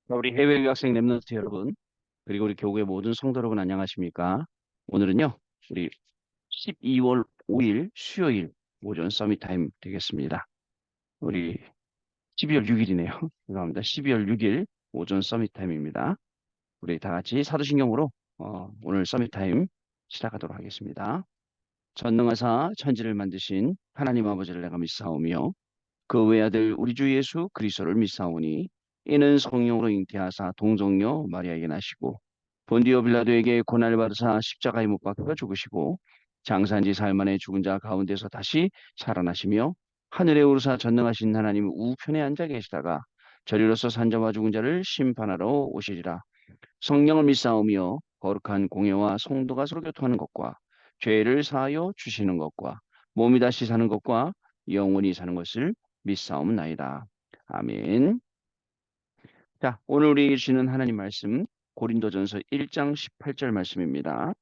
우리 해외 유학생 랩런트 여러분, 그리고 우리 교구의 모든 성도 여러분 안녕하십니까? 오늘은요, 우리 12월 5일 수요일 오전 서밋 타임 되겠습니다. 우리 12월 6일이네요. 죄송합니다. 12월 6일 오전 서밋 타임입니다. 우리 다 같이 사도신경으로 오늘 서밋 타임 시작하도록 하겠습니다. 전능하사 천지를 만드신 하나님 아버지를 내가 믿사오며 그 외아들 우리 주 예수 그리스도를 믿사오니 이는 성령으로 잉태하사 동정녀 마리아에게 나시고 본디오 빌라도에게 고난을 받으사 십자가에 못 박혀 죽으시고 장사한 지 사흘 만에 죽은 자 가운데서 다시 살아나시며 하늘에 오르사 전능하신 하나님 우편에 앉아 계시다가 저리로서 산자와 죽은 자를 심판하러 오시리라. 성령을 믿사오며 거룩한 공예와 성도가 서로 교통하는 것과 죄를 사하여 주시는 것과 몸이 다시 사는 것과 영원히 사는 것을 믿사옵나이다. 아멘. 자, 오늘 우리에게 주시는 하나님 말씀 고린도전서 1장 18절 말씀입니다.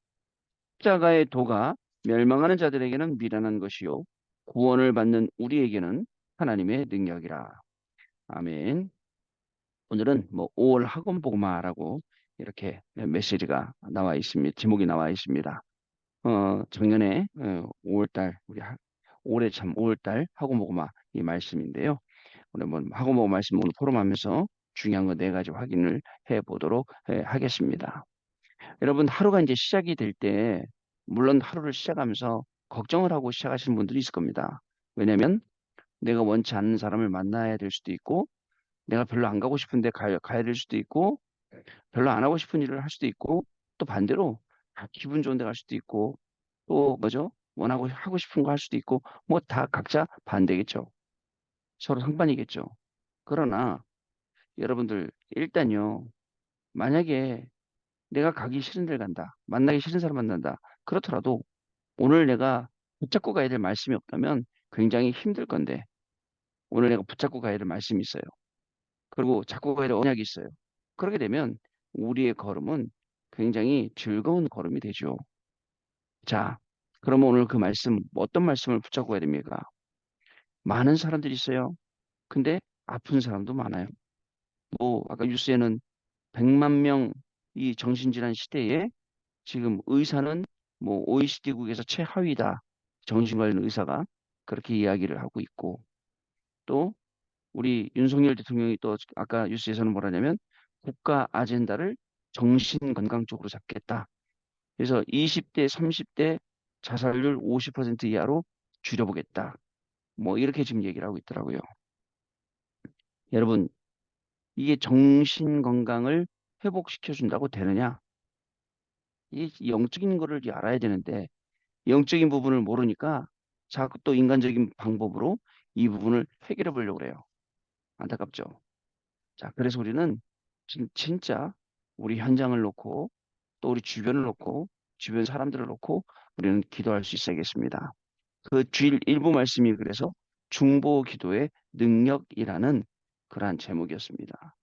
십자가의 도가 멸망하는 자들에게는 미련한 것이요 구원을 받는 우리에게는 하나님의 능력이라. 아멘. 오늘은 뭐 5월 학원 복음화라고 이렇게 메시지가 나와 있습니다. 제목이 나와 있습니다. 작년에 5월달 올해 참 5월달 학원 복음화 이 말씀인데요. 오늘 뭐 학원 복음화 말씀 오늘 포럼하면서 중요한 거 네 가지 확인을 해 보도록 하겠습니다. 여러분 하루가 이제 시작이 될 때 물론 하루를 시작하면서 걱정을 하고 시작하시는 분들이 있을 겁니다. 왜냐하면 내가 원치 않는 사람을 만나야 될 수도 있고 내가 별로 안 가고 싶은데 가야 될 수도 있고 별로 안 하고 싶은 일을 할 수도 있고 또 반대로 기분 좋은 데 갈 수도 있고 또 뭐죠? 원하고 하고 싶은 거 할 수도 있고 뭐 다 각자 반대겠죠. 서로 상반이겠죠. 그러나 여러분들 일단요. 만약에 내가 가기 싫은 데를 간다. 만나기 싫은 사람 만난다. 그렇더라도 오늘 내가 붙잡고 가야 될 말씀이 없다면 굉장히 힘들 건데 오늘 내가 붙잡고 가야 될 말씀이 있어요. 그리고 잡고 가야 될 언약이 있어요. 그렇게 되면 우리의 걸음은 굉장히 즐거운 걸음이 되죠. 자, 그러면 오늘 그 말씀, 어떤 말씀을 붙잡고 가야 됩니까? 많은 사람들이 있어요. 근데 아픈 사람도 많아요. 뭐, 아까 뉴스에는 100만 명 이 정신질환 시대에 지금 의사는 뭐 OECD국에서 최하위다. 정신관련 의사가 그렇게 이야기를 하고 있고 또 우리 윤석열 대통령이 또 아까 뉴스에서는 뭐라냐면 국가 아젠다를 정신 건강 쪽으로 잡겠다. 그래서 20대, 30대 자살률 50% 이하로 줄여보겠다. 뭐 이렇게 지금 얘기를 하고 있더라고요. 여러분, 이게 정신 건강을 회복시켜 준다고 되느냐? 이 영적인 거를 알아야 되는데 영적인 부분을 모르니까 자꾸 또 인간적인 방법으로 이 부분을 해결해 보려고 그래요. 안타깝죠. 자, 그래서 우리는 진짜 우리 현장을 놓고 또 우리 주변을 놓고 주변 사람들을 놓고 우리는 기도할 수 있어야겠습니다. 그 주일 일부 말씀이 그래서 중보 기도의 능력이라는 그러한 제목이었습니다.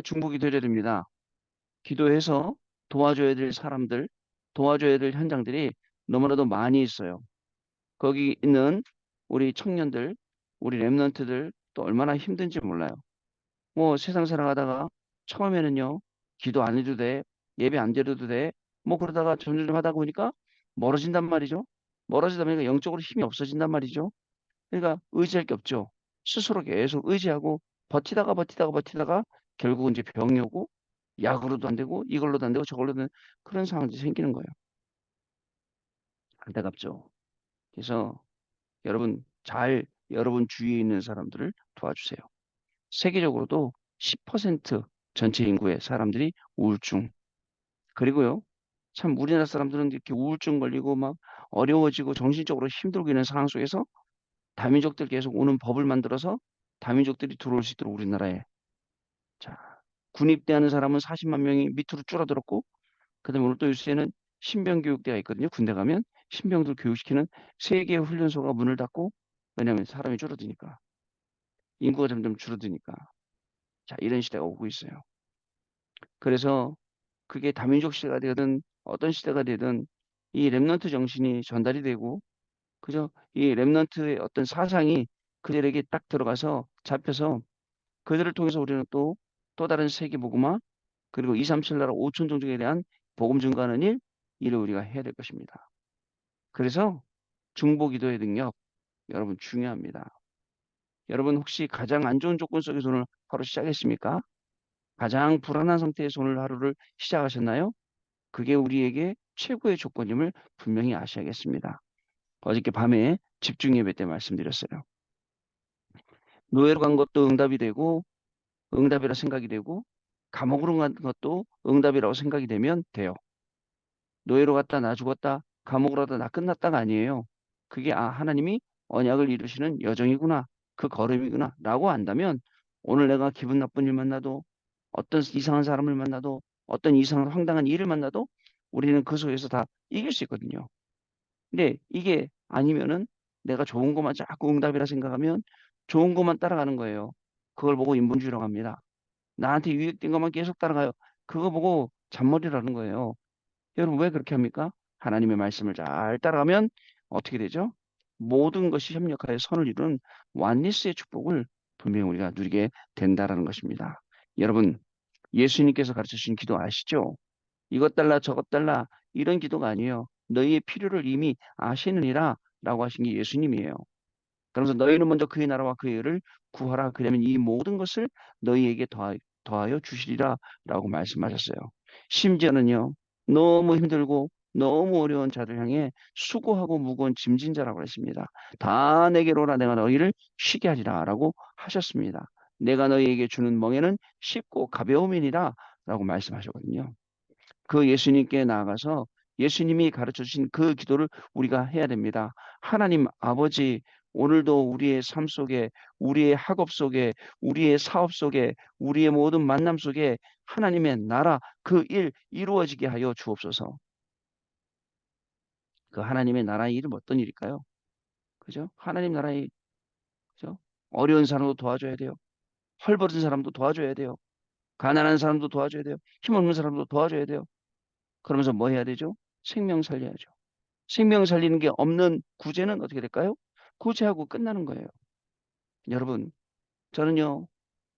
중보 기도해야 됩니다. 기도해서 도와줘야 될 사람들, 도와줘야 될 현장들이 너무나도 많이 있어요. 거기 있는 우리 청년들, 우리 랩런트들 또 얼마나 힘든지 몰라요. 뭐 세상 살아가다가 처음에는요, 기도 안 해도 돼, 예배 안 드려도 돼, 뭐 그러다가 점점 하다 보니까 멀어진단 말이죠. 멀어지다 보니까 영적으로 힘이 없어진단 말이죠. 그러니까 의지할 게 없죠. 스스로 계속 의지하고 버티다가 결국은 이제 병이 오고 약으로도 안 되고 이걸로도 안 되고 저걸로도 안 되고 그런 상황이 생기는 거예요. 안타깝죠. 그래서 여러분 여러분 주위에 있는 사람들을 도와주세요. 세계적으로도 10% 전체 인구의 사람들이 우울증. 그리고요, 참 우리나라 사람들은 이렇게 우울증 걸리고 막 어려워지고 정신적으로 힘들고 있는 상황 속에서 다민족들 계속 오는 법을 만들어서 다민족들이 들어올 수 있도록 우리나라에. 자, 군입대하는 사람은 40만 명이 밑으로 줄어들었고, 그다음에 오늘 또 뉴스에는 신병교육대가 있거든요. 군대 가면 신병들 교육시키는 세 개의 훈련소가 문을 닫고, 왜냐하면 사람이 줄어드니까. 인구가 점점 줄어드니까. 자, 이런 시대가 오고 있어요. 그래서 그게 다민족 시대가 되든 어떤 시대가 되든 이 랩넌트 정신이 전달이 되고 그죠? 이 랩넌트의 어떤 사상이 그들에게 딱 들어가서 잡혀서 그들을 통해서 우리는 또 또 다른 세계복음화, 그리고 2, 3, 7 나라 5천 종족에 대한 복음 증거하는 일, 이를 우리가 해야 될 것입니다. 그래서 중보기도의 능력, 여러분 중요합니다. 여러분 혹시 가장 안 좋은 조건 속에서 오늘 하루 시작했습니까? 가장 불안한 상태에서 오늘 하루를 시작하셨나요? 그게 우리에게 최고의 조건임을 분명히 아셔야겠습니다. 어저께 밤에 집중 예배 때 말씀드렸어요. 노예로 간 것도 응답이 되고 응답이라 생각이 되고 감옥으로 간 것도 응답이라고 생각이 되면 돼요. 노예로 갔다 나 죽었다 감옥으로 갔다 나 끝났다가 아니에요. 그게 하나님이 언약을 이루시는 여정이구나. 그 걸음이구나 라고 안다면 오늘 내가 기분 나쁜 일 만나도 어떤 이상한 사람을 만나도 어떤 이상한 황당한 일을 만나도 우리는 그 속에서 다 이길 수 있거든요. 근데 이게 아니면은 내가 좋은 것만 자꾸 응답이라 생각하면 좋은 것만 따라가는 거예요. 그걸 보고 인본주의라고 합니다. 나한테 유익된 것만 계속 따라가요. 그거 보고 잔머리라는 거예요. 여러분 왜 그렇게 합니까? 하나님의 말씀을 잘 따라가면 어떻게 되죠? 모든 것이 협력하여 선을 이루는 완리스의 축복을 분명히 우리가 누리게 된다라는 것입니다. 여러분, 예수님께서 가르쳐 주신 기도 아시죠? 이것 달라 저것 달라 이런 기도가 아니에요. 너희의 필요를 이미 아시느니라 라고 하신 게 예수님이에요. 그러면서 너희는 먼저 그의 나라와 그의 의를 구하라. 그러면 이 모든 것을 너희에게 더하여 주시리라 라고 말씀하셨어요. 심지어는요. 너무 힘들고 너무 어려운 자들 향해 수고하고 무거운 짐진 자라고 했습니다. 다 내게로 오라 내가 너희를 쉬게 하리라 라고 하셨습니다. 내가 너희에게 주는 멍에는 쉽고 가벼움이니라 라고 말씀하셨거든요. 그 예수님께 나아가서 예수님이 가르쳐 주신 그 기도를 우리가 해야 됩니다. 하나님 아버지, 오늘도 우리의 삶 속에, 우리의 학업 속에, 우리의 사업 속에, 우리의 모든 만남 속에 하나님의 나라 그 일 이루어지게 하여 주옵소서. 그 하나님의 나라의 일은 어떤 일일까요? 그죠? 하나님 나라의, 그죠? 어려운 사람도 도와줘야 돼요. 헐벗은 사람도 도와줘야 돼요. 가난한 사람도 도와줘야 돼요. 힘없는 사람도 도와줘야 돼요. 그러면서 뭐 해야 되죠? 생명 살려야죠. 생명 살리는 게 없는 구제는 어떻게 될까요? 구제하고 끝나는 거예요. 여러분, 저는요,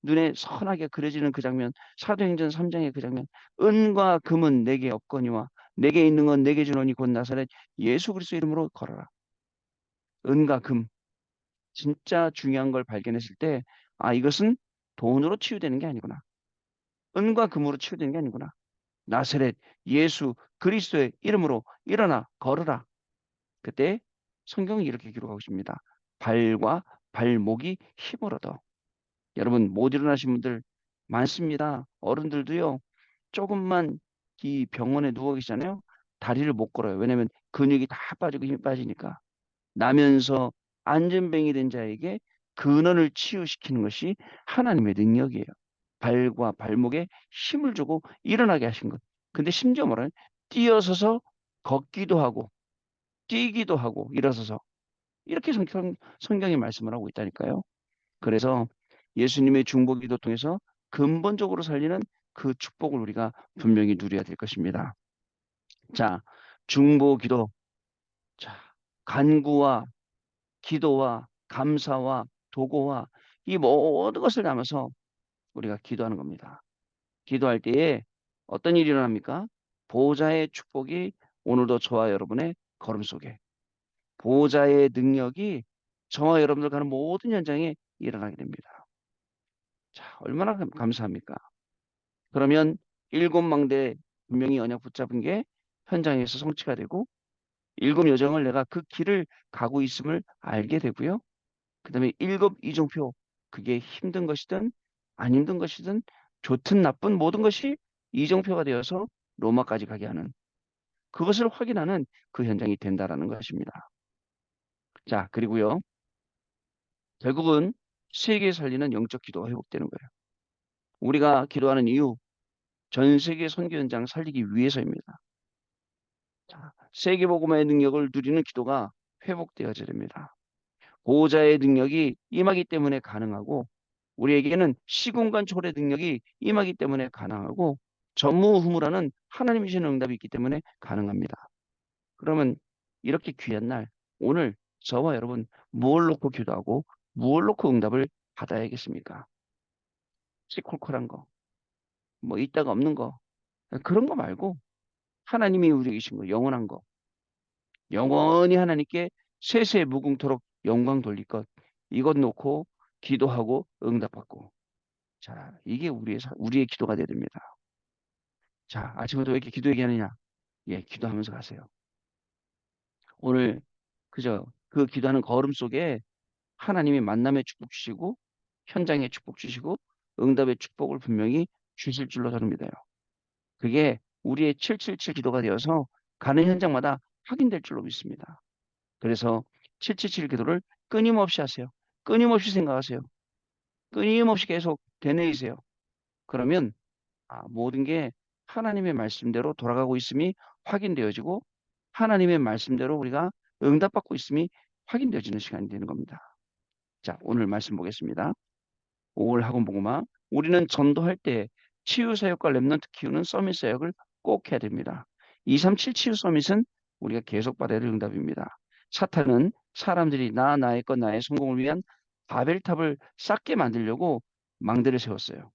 눈에 선하게 그려지는 그 장면, 사도행전 3장의 그 장면, 은과 금은 내게 없거니와 내게 있는 건 내게 주노니 곧 나사렛 예수 그리스도 이름으로 걸어라. 은과 금, 진짜 중요한 걸 발견했을 때, 이것은 돈으로 치유되는 게 아니구나. 은과 금으로 치유되는 게 아니구나. 나사렛 예수 그리스도의 이름으로 일어나 걸어라. 그때 성경은 이렇게 기록하고 있습니다. 발과 발목이 힘을 얻어. 여러분 못 일어나신 분들 많습니다. 어른들도요. 조금만 이 병원에 누워 계시잖아요. 다리를 못 걸어요. 왜냐하면 근육이 다 빠지고 힘이 빠지니까. 나면서 안전뱅이 된 자에게 근원을 치유시키는 것이 하나님의 능력이에요. 발과 발목에 힘을 주고 일어나게 하신 것. 근데 심지어 뭐라요? 뛰어서서 걷기도 하고 뛰기도 하고 일어서서 이렇게 성경이 말씀을 하고 있다니까요. 그래서 예수님의 중보기도 통해서 근본적으로 살리는 그 축복을 우리가 분명히 누려야 될 것입니다. 자, 중보기도. 자, 간구와 기도와 감사와 도고와 이 모든 것을 담아서 우리가 기도하는 겁니다. 기도할 때에 어떤 일이 일어납니까? 보호자의 축복이 오늘도 저와 여러분의 걸음 속에 보호자의 능력이 저와 여러분들 가는 모든 현장에 일어나게 됩니다. 자, 얼마나 감사합니까? 그러면 일곱 망대 분명히 언약 붙잡은 게 현장에서 성취가 되고 일곱 여정을 내가 그 길을 가고 있음을 알게 되고요. 그다음에 일곱 이종표 그게 힘든 것이든 안 힘든 것이든 좋든 나쁜 모든 것이 이정표가 되어서 로마까지 가게 하는 그것을 확인하는 그 현장이 된다라는 것입니다. 자, 그리고요. 결국은 세계 살리는 영적 기도가 회복되는 거예요. 우리가 기도하는 이유, 전 세계 선교 현장 살리기 위해서입니다. 자, 세계복음화의 능력을 누리는 기도가 회복되어져야 됩니다. 보호자의 능력이 임하기 때문에 가능하고 우리에게는 시공간 초월의 능력이 임하기 때문에 가능하고 전무후무라는 하나님이신 응답이 있기 때문에 가능합니다. 그러면 이렇게 귀한 날 오늘 저와 여러분 무엇을 놓고 기도하고 무엇을 놓고 응답을 받아야겠습니까? 시콜콜한 거. 뭐 있다가 없는 거 그런 거 말고 하나님이 우리에게 계신 거 영원한 거 영원히 하나님께 세세 무궁토록 영광 돌릴 것 이것 놓고 기도하고 응답받고 자 이게 우리의 기도가 되야 됩니다. 자 아침부터 왜 이렇게 기도 얘기하느냐? 예 기도하면서 가세요. 오늘 그저 그 기도하는 걸음 속에 하나님이 만남의 축복 주시고 현장의 축복 주시고 응답의 축복을 분명히 주실 줄로 저는 믿어요. 그게 우리의 777 기도가 되어서 가는 현장마다 확인될 줄로 믿습니다. 그래서 777 기도를 끊임없이 하세요. 끊임없이 생각하세요. 끊임없이 계속 되뇌이세요. 그러면 모든 게 하나님의 말씀대로 돌아가고 있음이 확인되어지고 하나님의 말씀대로 우리가 응답받고 있음이 확인되어지는 시간이 되는 겁니다. 자, 오늘 말씀 보겠습니다. 5월 학원 복음화. 우리는 전도할 때 치유 사역과 렘넌트 키우는 서밋 사역을 꼭 해야 됩니다. 237 치유 서밋은 우리가 계속 받아야 될 응답입니다. 사탄은 사람들이 나의 것, 나의 성공을 위한 바벨탑을 쌓게 만들려고 망대를 세웠어요.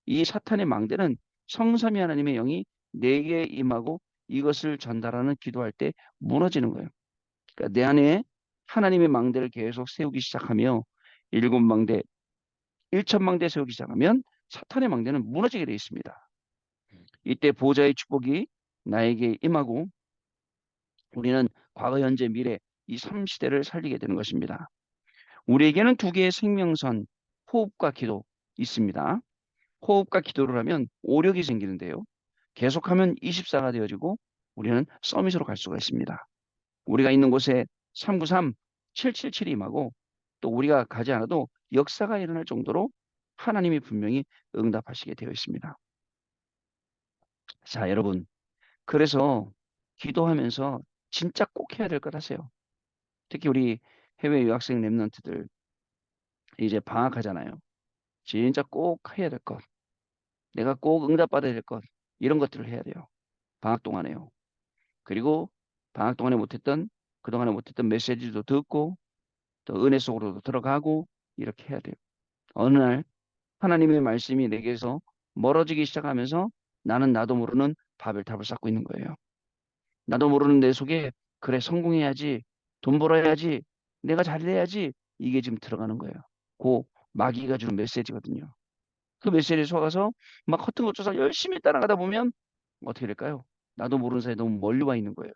이 사탄의 망대는 성삼위 하나님의 영이 내게 임하고 이것을 전달하는 기도할 때 무너지는 거예요. 그러니까 내 안에 하나님의 망대를 계속 세우기 시작하며 일곱 망대, 일천망대 세우기 시작하면 사탄의 망대는 무너지게 되어 있습니다. 이때 보좌의 축복이 나에게 임하고 우리는 과거, 현재, 미래 이 3시대를 살리게 되는 것입니다. 우리에게는 두 개의 생명선, 호흡과 기도 있습니다. 호흡과 기도를 하면 오력이 생기는데요. 계속하면 24가 되어지고 우리는 서밋으로 갈 수가 있습니다. 우리가 있는 곳에 393, 777이 임하고 또 우리가 가지 않아도 역사가 일어날 정도로 하나님이 분명히 응답하시게 되어 있습니다. 자, 여러분. 그래서 기도하면서 진짜 꼭 해야 될 것 하세요. 특히 우리 해외 유학생 랩런트들 이제 방학하잖아요. 진짜 꼭 해야 될 것. 내가 꼭 응답받아야 될 것. 이런 것들을 해야 돼요. 방학 동안에요. 그리고 방학 동안에 못했던 그동안에 못했던 메시지도 듣고 또 은혜 속으로도 들어가고 이렇게 해야 돼요. 어느 날 하나님의 말씀이 내게서 멀어지기 시작하면서 나는 나도 모르는 바벨탑을 쌓고 있는 거예요. 나도 모르는 내 속에 그래 성공해야지 돈 벌어야지 내가 잘 돼야지 이게 지금 들어가는 거예요. 그 마귀가 주는 메시지거든요. 그 메시지에 속아서 막 허튼 것 조사 열심히 따라가다 보면 어떻게 될까요? 나도 모르는 사이에 너무 멀리 와 있는 거예요.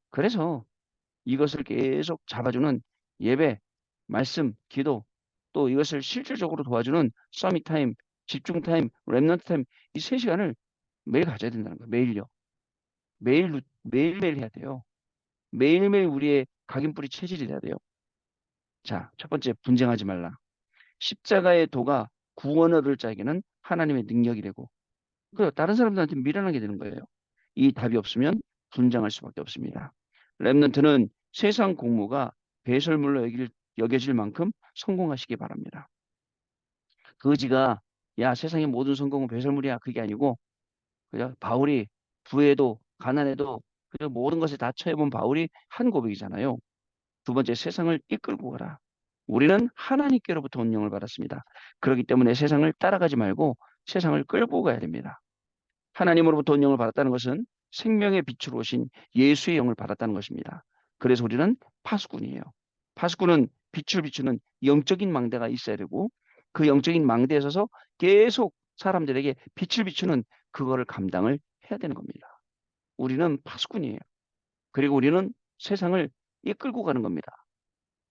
그래서 이것을 계속 잡아주는 예배, 말씀, 기도, 또 이것을 실질적으로 도와주는 서밋 타임, 집중 타임, 렘넌트 타임 이 세 시간을 매일 가져야 된다는 거예요. 매일요. 매일매일 해야 돼요. 매일매일 우리의 각인뿌리 체질이 돼야 돼요. 자, 첫 번째 분쟁하지 말라. 십자가의 도가 구원을 얻을 자에게는 하나님의 능력이 되고 그 다른 사람들한테 미련하게 되는 거예요. 이 답이 없으면 분쟁할 수밖에 없습니다. 렘넌트는 세상 공무가 배설물로 여겨질 만큼 성공하시기 바랍니다. 그지가 야 세상의 모든 성공은 배설물이야 그게 아니고 그죠? 바울이 부에도 가난에도 그저 모든 것에 다 처해본 바울이 한 고백이잖아요. 두 번째 세상을 이끌고 가라. 우리는 하나님께로부터 운명을 받았습니다. 그렇기 때문에 세상을 따라가지 말고 세상을 끌고 가야 됩니다. 하나님으로부터 운명을 받았다는 것은 생명의 빛으로 오신 예수의 영을 받았다는 것입니다. 그래서 우리는 파수꾼이에요. 파수꾼은 빛을 비추는 영적인 망대가 있어야 되고 그 영적인 망대에 서서 계속 사람들에게 빛을 비추는 그거를 감당을 해야 되는 겁니다. 우리는 파수꾼이에요. 그리고 우리는 세상을 이끌고 가는 겁니다.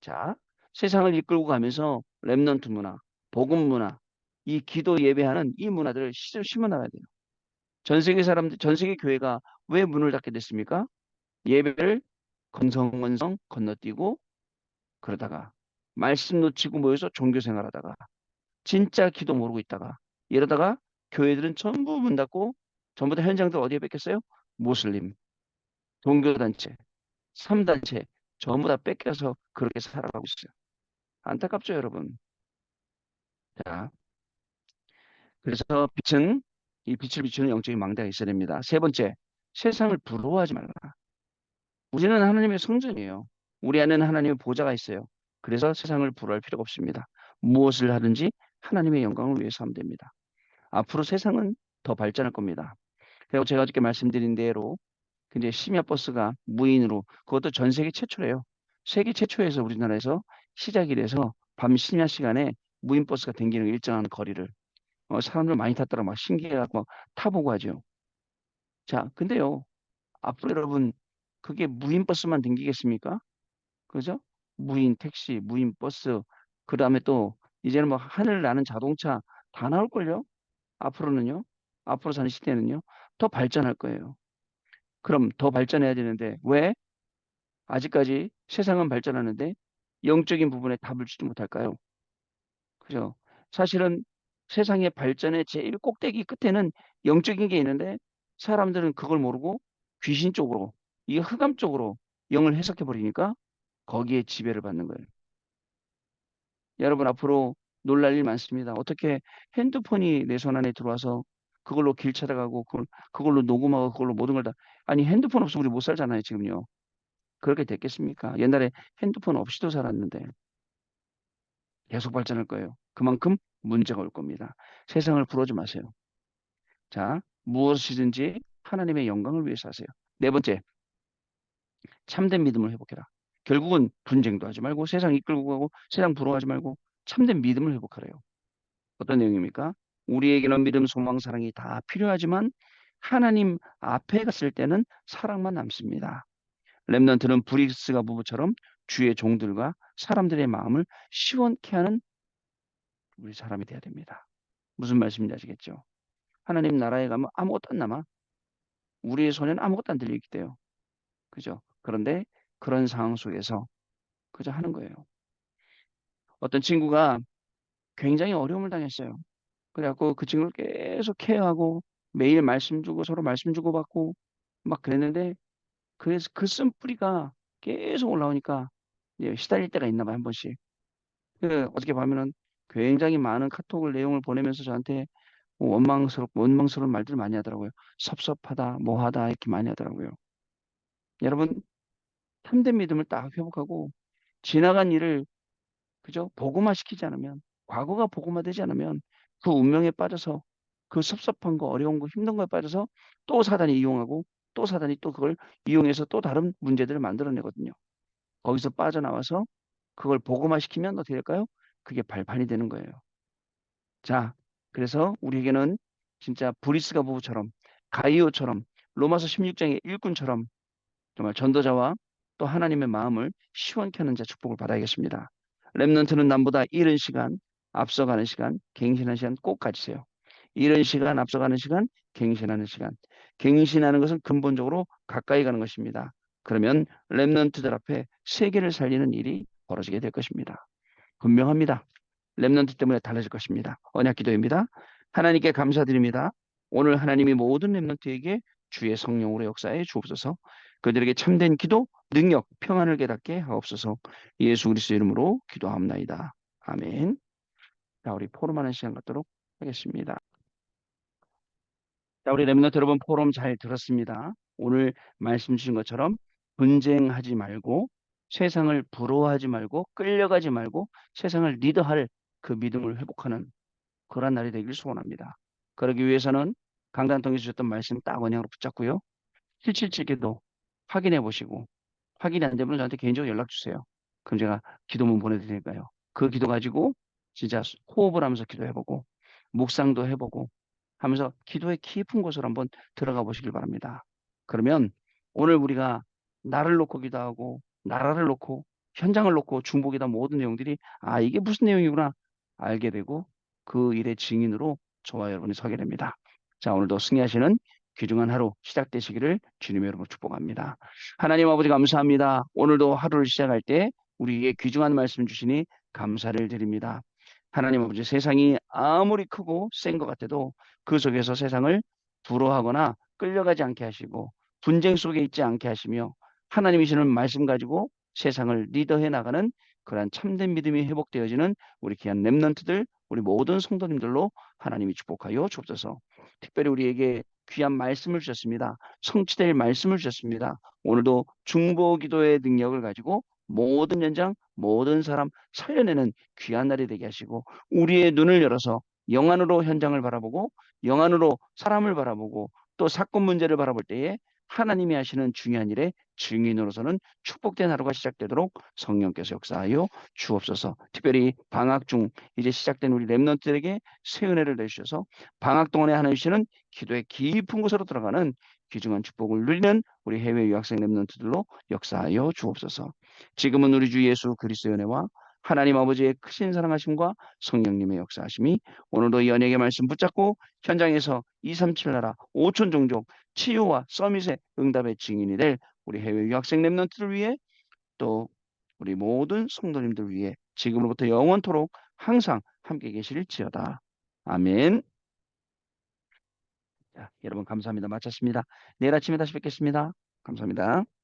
자, 세상을 이끌고 가면서 렘넌트 문화, 복음 문화, 이 기도 예배하는 이 문화들을 심어 나가야 돼요. 전 세계 사람들, 전 세계 교회가 왜 문을 닫게 됐습니까? 예배를 건성건성 건너뛰고 그러다가 말씀 놓치고 모여서 종교 생활하다가 진짜 기도 모르고 있다가 이러다가 교회들은 전부 문 닫고 전부 다 현장들 어디에 뺏겼어요? 모슬림, 종교단체, 3단체 전부 다 뺏겨서 그렇게 살아가고 있어요. 안타깝죠, 여러분. 자, 그래서 빛은 이 빛을 비추는 영적인 망대가 있어야 됩니다. 세 번째, 세상을 부러워하지 말라. 우리는 하나님의 성전이에요. 우리 안에는 하나님의 보좌가 있어요. 그래서 세상을 부러워할 필요가 없습니다. 무엇을 하든지 하나님의 영광을 위해서 하면 됩니다. 앞으로 세상은 더 발전할 겁니다. 그리고 제가 어저께 말씀드린 대로 근데 심야 버스가 무인으로 그것도 전 세계 최초래요. 세계 최초에서 우리나라에서 시작이 돼서 밤 심야 시간에 무인 버스가 댕기는 일정한 거리를 사람들 많이 탔더라 막 신기해갖고 막 타보고 하죠. 자, 근데요 앞으로 여러분 그게 무인 버스만 댕기겠습니까? 그죠? 무인 택시, 무인 버스, 그 다음에 또 이제는 뭐 하늘 나는 자동차 다 나올걸요? 앞으로는요. 앞으로 사는 시대는요. 더 발전할 거예요. 그럼 더 발전해야 되는데 왜? 아직까지 세상은 발전하는데 영적인 부분에 답을 주지 못할까요? 그죠? 사실은 세상의 발전의 제일 꼭대기 끝에는 영적인 게 있는데 사람들은 그걸 모르고 귀신 쪽으로, 이 흑암 쪽으로 영을 해석해 버리니까 거기에 지배를 받는 거예요. 여러분 앞으로 놀랄 일 많습니다. 어떻게 핸드폰이 내 손 안에 들어와서 그걸로 길 찾아가고 그걸로 녹음하고 그걸로 모든 걸 다 아니 핸드폰 없으면 우리 못 살잖아요, 지금요. 그렇게 됐겠습니까? 옛날에 핸드폰 없이도 살았는데 계속 발전할 거예요. 그만큼 문제가 올 겁니다. 세상을 부러지 마세요. 자, 무엇이든지 하나님의 영광을 위해서 하세요. 네 번째, 참된 믿음을 회복해라. 결국은 분쟁도 하지 말고 세상 이끌고 가고 세상 부러워하지 말고 참된 믿음을 회복하래요. 어떤 내용입니까? 우리에게는 믿음, 소망, 사랑이 다 필요하지만 하나님 앞에 갔을 때는 사랑만 남습니다. 렘넌트는 브릭스가 부부처럼 주의 종들과 사람들의 마음을 시원케 하는 우리 사람이 돼야 됩니다. 무슨 말씀인지 아시겠죠? 하나님 나라에 가면 아무것도 안 남아. 우리의 손에는 아무것도 안 들리게 돼요. 그죠? 그런데 그런 상황 속에서 그저 하는 거예요. 어떤 친구가 굉장히 어려움을 당했어요. 그래갖고 그 친구를 계속 케어하고 매일 말씀 주고 서로 말씀 주고받고 막 그랬는데 그래서 그 쓴뿌리가 계속 올라오니까 이제 시달릴 때가 있나 봐요, 한 번씩. 어떻게 보면은 굉장히 많은 카톡을 내용을 보내면서 저한테 원망스러운 말들을 많이 하더라고요. 섭섭하다, 뭐하다 이렇게 많이 하더라고요. 여러분 참된 믿음을 딱 회복하고 지나간 일을 그죠? 복음화시키지 않으면 과거가 복음화되지 않으면 그 운명에 빠져서 그 섭섭한 거, 어려운 거, 힘든 거에 빠져서 또 사단이 이용하고 또 사단이 또 그걸 이용해서 또 다른 문제들을 만들어내거든요. 거기서 빠져나와서 그걸 복음화시키면 어떻게 될까요? 그게 발판이 되는 거예요. 자, 그래서 우리에게는 진짜 브리스가 부부처럼 가이오처럼 로마서 16장의 일꾼처럼 정말 전도자와 또 하나님의 마음을 시원케 하는 자 축복을 받아야겠습니다. 렘넌트는 남보다 이른 시간, 앞서가는 시간, 갱신하는 시간 꼭 가지세요. 이른 시간, 앞서가는 시간, 갱신하는 시간. 갱신하는 것은 근본적으로 가까이 가는 것입니다. 그러면 렘넌트들 앞에 세계를 살리는 일이 벌어지게 될 것입니다. 분명합니다. 렘넌트 때문에 달라질 것입니다. 언약 기도입니다. 하나님께 감사드립니다. 오늘 하나님이 모든 렘넌트에게 주의 성령으로 역사해 주옵소서. 그들에게 참된 기도, 능력, 평안을 깨닫게 하옵소서. 예수 그리스도 이름으로 기도합나이다. 아멘. 자, 우리 포럼하는 시간 갖도록 하겠습니다. 자, 우리 렘넌트 여러분 포럼 잘 들었습니다. 오늘 말씀 주신 것처럼 분쟁하지 말고 세상을 부러워하지 말고 끌려가지 말고 세상을 리더할 그 믿음을 회복하는 그런 날이 되길 소원합니다. 그러기 위해서는 강단 통해 주셨던 말씀 딱 언양으로 붙잡고요. 777기도 확인해 보시고 확인이 안 되면 저한테 개인적으로 연락 주세요. 그럼 제가 기도문 보내드리니까요. 그 기도 가지고 진짜 호흡을 하면서 기도해보고 묵상도 해보고 하면서 기도의 깊은 곳으로 한번 들어가 보시길 바랍니다. 그러면 오늘 우리가 나를 놓고 기도하고 나라를 놓고 현장을 놓고 중복이다 모든 내용들이 아 이게 무슨 내용이구나 알게 되고 그 일의 증인으로 저와 여러분이 서게 됩니다. 자 오늘도 승리하시는 귀중한 하루 시작되시기를 주님의 이름으로 축복합니다. 하나님 아버지 감사합니다. 오늘도 하루를 시작할 때 우리에게 귀중한 말씀 주시니 감사를 드립니다. 하나님 아버지 세상이 아무리 크고 센 것 같아도 그 속에서 세상을 불허하거나 끌려가지 않게 하시고 분쟁 속에 있지 않게 하시며 하나님이시는 말씀 가지고 세상을 리더해 나가는 그러한 참된 믿음이 회복되어지는 우리 귀한 렘넌트들 우리 모든 성도님들로 하나님이 축복하여 주옵소서. 특별히 우리에게 귀한 말씀을 주셨습니다. 성취될 말씀을 주셨습니다. 오늘도 중보 기도의 능력을 가지고 모든 연장, 모든 사람 살려내는 귀한 날이 되게 하시고 우리의 눈을 열어서 영안으로 현장을 바라보고 영안으로 사람을 바라보고 또 사건 문제를 바라볼 때에 하나님이 하시는 중요한 일의 증인으로서는 축복된 하루가 시작되도록 성령께서 역사하여 주옵소서. 특별히 방학 중 이제 시작된 우리 렘넌트들에게 새 은혜를 내주셔서 방학 동안에 하나님 주시는 기도의 깊은 곳으로 들어가는 귀중한 축복을 누리는 우리 해외 유학생 렘넌트들로 역사하여 주옵소서. 지금은 우리 주 예수 그리스도의 은혜와 하나님 아버지의 크신 사랑하심과 성령님의 역사하심이 오늘도 이 언약의 말씀 붙잡고 현장에서 237 나라 5천 종족 치유와 서밋의 응답의 증인이 될 우리 해외 유학생 렘넌트를 위해 또 우리 모든 성도님들 위해 지금으로부터 영원토록 항상 함께 계실지어다. 아멘. 자, 여러분 감사합니다. 마쳤습니다. 내일 아침에 다시 뵙겠습니다. 감사합니다.